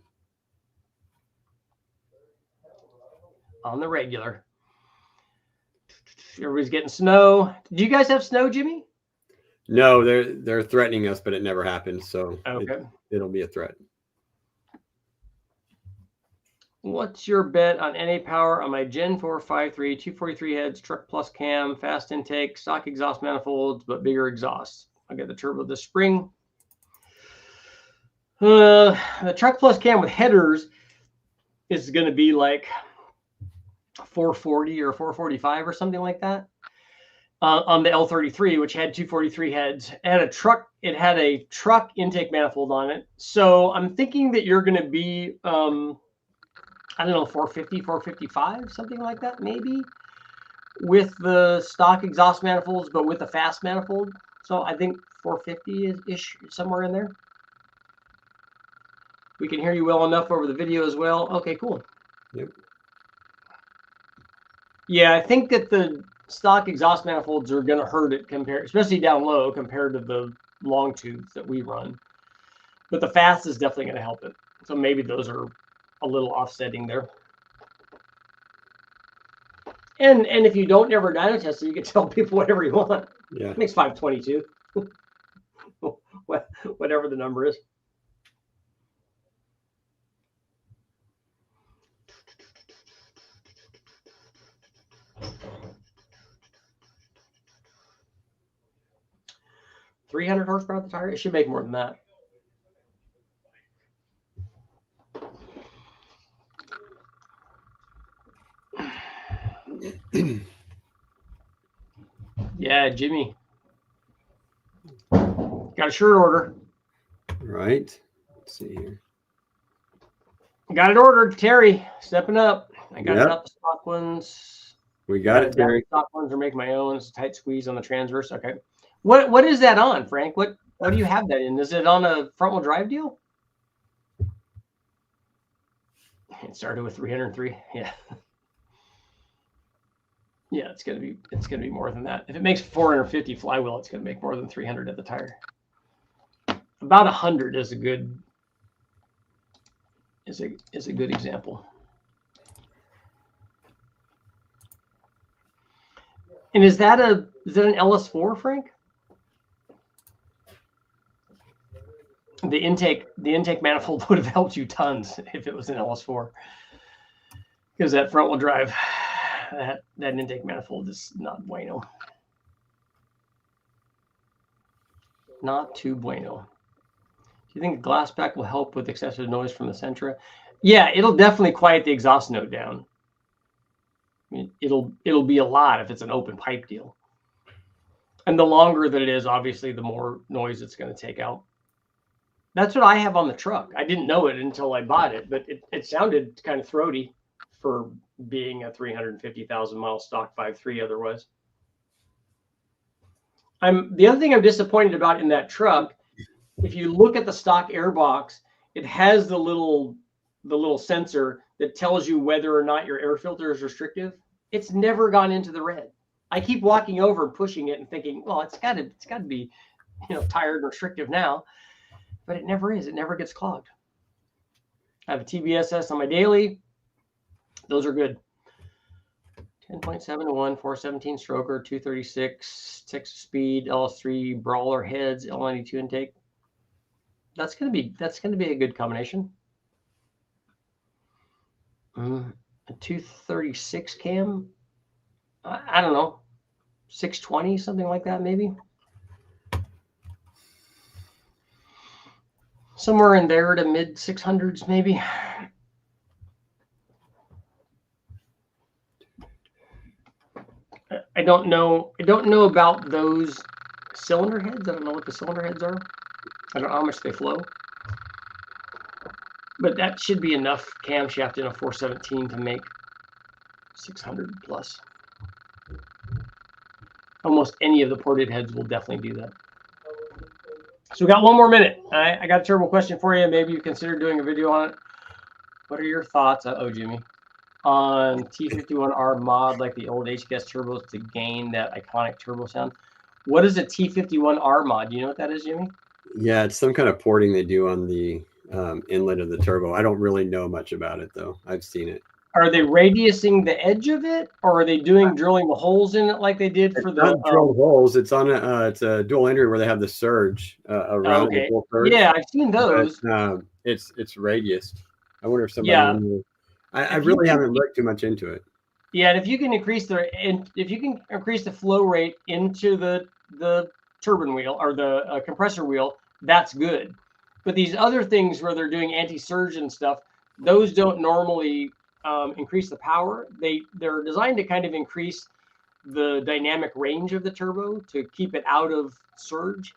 On the regular. Everybody's getting snow. Do you guys have snow, Jimmy? No, they're threatening us, but it never happens. So okay. It'll be a threat. What's your bet on NA power on my Gen 4 5.3, 243 heads, truck plus cam, fast intake, stock exhaust manifolds, but bigger exhaust? I'll get the turbo this spring. The truck plus cam with headers is going to be like 440 or 445 or something like that. On the L33, which had 243 heads, it had a truck intake manifold on it. So I'm thinking that you're going to be, I don't know, 450, 455, something like that, maybe, with the stock exhaust manifolds, but with the fast manifold. So I think 450-ish, somewhere in there. We can hear you well enough over the video as well. Okay, cool. Yep. Yeah, I think that the stock exhaust manifolds are going to hurt it, especially down low, compared to the long tubes that we run. But the fast is definitely going to help it. So maybe those are a little offsetting there. And if you don't ever dyno test it, you can tell people whatever you want. Yeah. It makes 522. Whatever the number is. $300 horsepower at the tire. It should make more than that. Yeah, Jimmy. Got a shirt order. Right. Let's see here. Got it ordered. Terry, stepping up. I got it up. The stock ones. We got it, Terry. Stock ones or make my own. It's a tight squeeze on the transverse. Okay. What is that on, Frank? What do you have that in? Is it on a front wheel drive deal? It started with 303. Yeah. Yeah, it's gonna be more than that. If it makes 450 flywheel, it's gonna make more than 300 at the tire. About 100 is a good example. And is that an LS4, Frank? The intake manifold would have helped you tons if it was an LS4, because that front wheel drive, that intake manifold is not bueno. Not too bueno. Do you think a glass back will help with excessive noise from the Sentra? Yeah, it'll definitely quiet the exhaust note down. I mean, it'll be a lot if it's an open pipe deal. And the longer that it is, obviously, the more noise it's going to take out. That's what I have on the truck. I didn't know it until I bought it, but it sounded kind of throaty for being a 350,000 mile stock 5.3 otherwise. The other thing I'm disappointed about in that truck, if you look at the stock airbox, it has the little sensor that tells you whether or not your air filter is restrictive. It's never gone into the red. I keep walking over and pushing it and thinking, well, it's got to be, tired and restrictive now. But it never is. It never gets clogged. I have a TBSS on my daily. Those are good. 10.7 to 1, 417 stroker, 236 Texas speed, LS3 brawler heads, L92 intake. That's gonna be a good combination. A 236 cam. I don't know, 620, something like that, maybe. Somewhere in there to mid 600s, maybe. I don't know. I don't know about those cylinder heads. I don't know what the cylinder heads are. I don't know how much they flow. But that should be enough camshaft in a 417 to make 600 plus. Almost any of the ported heads will definitely do that. So we got 1 more minute. I got a turbo question for you. Maybe you consider doing a video on it. What are your thoughts? Jimmy, on T51R mod like the old HKS turbos to gain that iconic turbo sound. What is a T51R mod? Do you know what that is, Jimmy? Yeah, it's some kind of porting they do on the inlet of the turbo. I don't really know much about it though. I've seen it. Are they radiusing the edge of it, or are they drilling the holes in it like they did for the drilled holes? It's on it's a dual entry where they have the surge around the dual surge. Yeah, I've seen those. But, it's radiused. I wonder if somebody. I really haven't looked too much into it. Yeah, and if you can increase the flow rate into the turbine wheel or the compressor wheel, that's good. But these other things where they're doing anti-surge and stuff, those don't normally increase the power. They're designed to kind of increase the dynamic range of the turbo to keep it out of surge.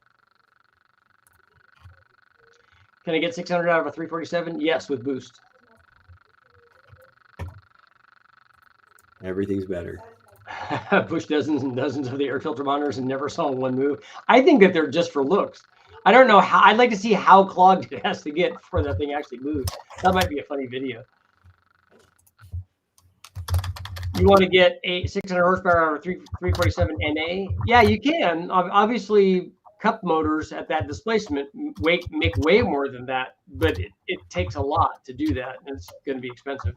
Can I get 600 out of a 347? Yes, with boost. Everything's better. Pushed dozens and dozens of the air filter monitors and never saw one move. I think that they're just for looks. I don't know how. I'd like to see how clogged it has to get before that thing actually moves. That might be a funny video. You want to get a 600 horsepower out of 347 NA? Yeah, you can. Obviously, cup motors at that displacement make way more than that, but it takes a lot to do that, and it's going to be expensive.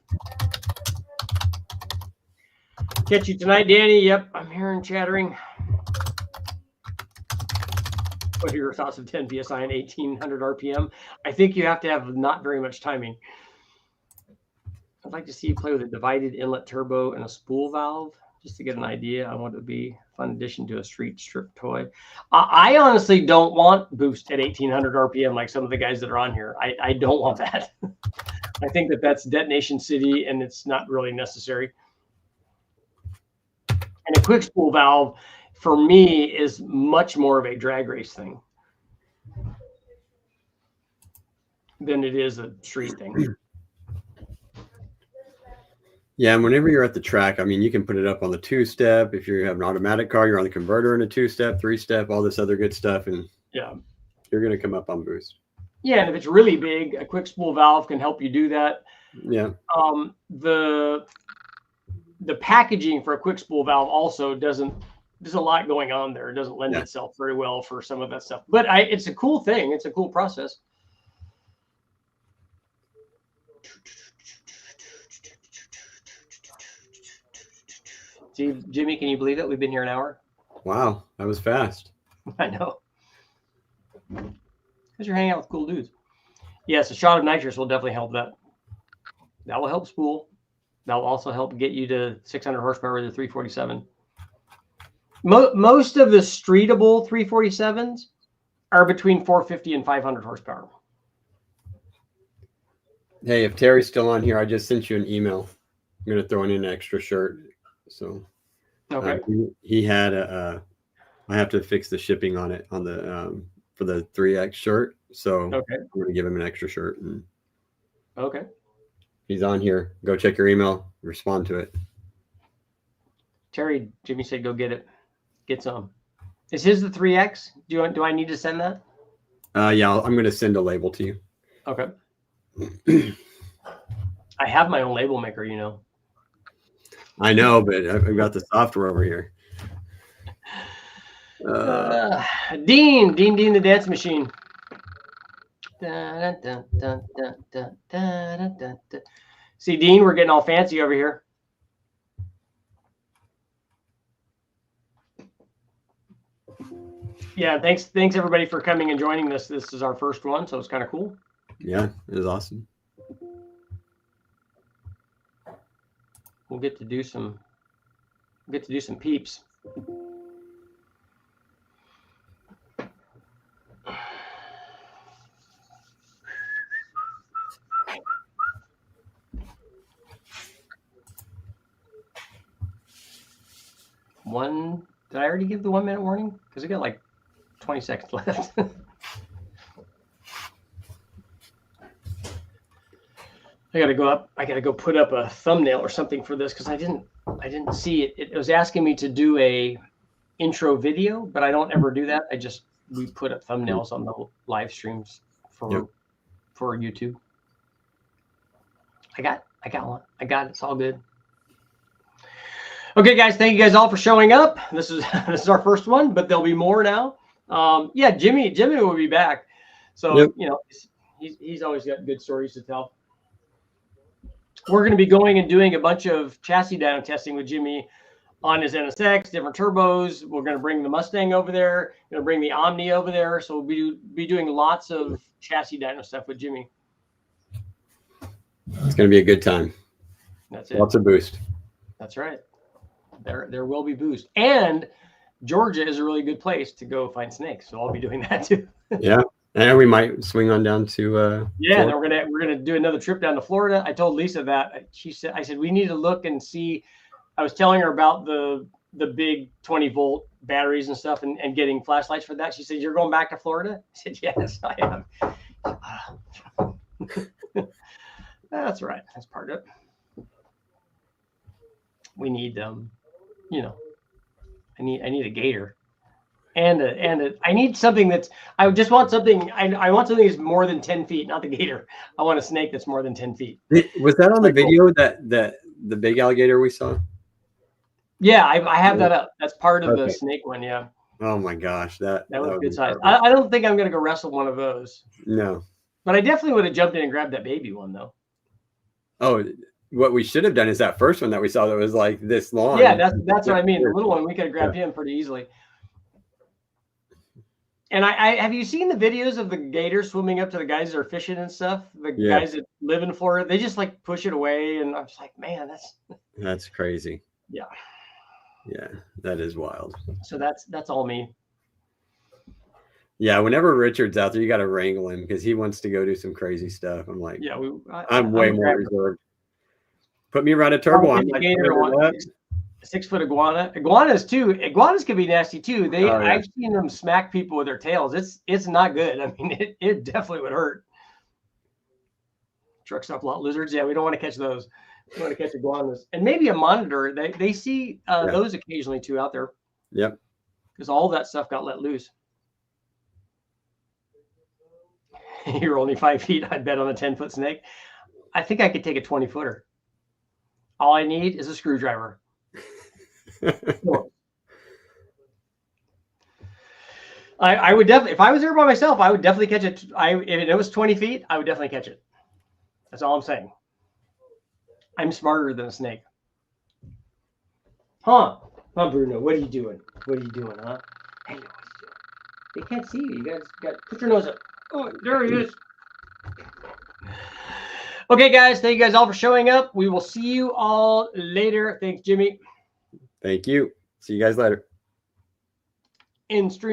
Catch you tonight, Danny. Yep, I'm hearing chattering. What are your thoughts of 10 psi and 1800 RPM? I think you have to have not very much timing. I'd like to see you play with a divided inlet turbo and a spool valve just to get an idea on what it would be. Fun addition to a street strip toy. I honestly don't want boost at 1800 RPM like some of the guys that are on here. I don't want that. I think that's detonation city and it's not really necessary. And a quick spool valve for me is much more of a drag race thing than it is a street thing. Yeah, and whenever you're at the track, I mean, you can put it up on the 2-step. If you have an automatic car, you're on the converter in a 2-step, 3-step, all this other good stuff, and yeah, you're going to come up on boost. Yeah, and if it's really big, a quick spool valve can help you do that. Yeah. The packaging for a quick spool valve also there's a lot going on there. It doesn't lend itself very well for some of that stuff, but it's a cool thing. It's a cool process. See, Jimmy, can you believe it? We've been here an hour. Wow, that was fast. I know. Because you're hanging out with cool dudes. Yes, a shot of nitrous will definitely help that. That will help spool. That will also help get you to 600 horsepower with the 347. Most of the streetable 347s are between 450 and 500 horsepower. Hey, if Terry's still on here, I just sent you an email. I'm going to throw in an extra shirt. So okay. He had I have to fix the shipping on it on the for the 3X shirt. So okay. I'm going to give him an extra shirt. And okay. He's on here. Go check your email. Respond to it. Terry, Jimmy said go get it. Get some. Is his the 3X? Do I need to send that? Yeah, I'm going to send a label to you. Okay. I have my own label maker, you know. I know, but I've got the software over here. Dean the dance machine. See, Dean, we're getting all fancy over here. Yeah, thanks everybody for coming and joining this. This is our first one, so it's kind of cool. Yeah, it was awesome. we'll get to do some peeps. Did I already give the 1 minute warning? Because we got like 20 seconds left. I gotta go up. I gotta go put up a thumbnail or something for this because I didn't see it. It was asking me to do a intro video, but I don't ever do that. We put up thumbnails on the live streams for YouTube. I got one. I got it. It's all good. Okay, guys, thank you guys all for showing up. This is our first one, but there'll be more now. Yeah, Jimmy will be back. So you know, he's always got good stories to tell. We're going to be going and doing a bunch of chassis dyno testing with Jimmy on his NSX, different turbos. We're going to bring the Mustang over there. Going to bring the Omni over there. So we'll be doing lots of chassis dyno stuff with Jimmy. It's going to be a good time. That's it. Lots of boost. That's right. There will be boost. And Georgia is a really good place to go find snakes. So I'll be doing that too. Yeah. And we might swing on down to yeah, and we're gonna do another trip down to Florida. I told Lisa that. I said we need to look and see. I was telling her about the big 20-volt batteries and stuff and getting flashlights for that. She said, "You're going back to Florida?" I said, "Yes, I am." That's right. That's part of it. We need you know, I need a gator. And I need something that's, I just want something, I want something that's more than 10 feet, not the gator. I want a snake that's more than 10 feet. Was that on the video that the big alligator we saw? Yeah, I have that up. That's part of the snake one, yeah. Oh my gosh, that was good size. I don't think I'm going to go wrestle one of those. No. But I definitely would have jumped in and grabbed that baby one, though. Oh, what we should have done is that first one that we saw that was like this long. Yeah, that's what I mean. The little one, we could have grabbed him pretty easily. And I have you seen the videos of the gators swimming up to the guys that are fishing and stuff? The guys that live in Florida, they just like push it away, and I was like, man, that's crazy. Yeah, yeah, that is wild. So that's all me. Yeah, whenever Richard's out there, you got to wrangle him because he wants to go do some crazy stuff. I'm like, yeah, I'm way more reserved. Put me around a turbo. I'm like, 6-foot iguana. Iguanas can be nasty too. I've seen them smack people with their tails. It's not good. I mean, it definitely would hurt. Truck stop lot lizards. Yeah, we don't want to catch those. We want to catch iguanas. And maybe a monitor. They see those occasionally too out there. Yep. Because all that stuff got let loose. You're only 5 feet. I'd bet on a 10-foot snake. I think I could take a 20-footer. All I need is a screwdriver. I would definitely, if I was there by myself, I would definitely catch it. If it was 20 feet, I would definitely catch it. That's all I'm saying. I'm smarter than a snake. Huh, Bruno? What are you doing? What are you doing, huh? I know what he's doing. They can't see you. You guys got put your nose up. Oh, there he is. Okay, guys. Thank you guys all for showing up. We will see you all later. Thanks, Jimmy. Thank you. See you guys later. In stream.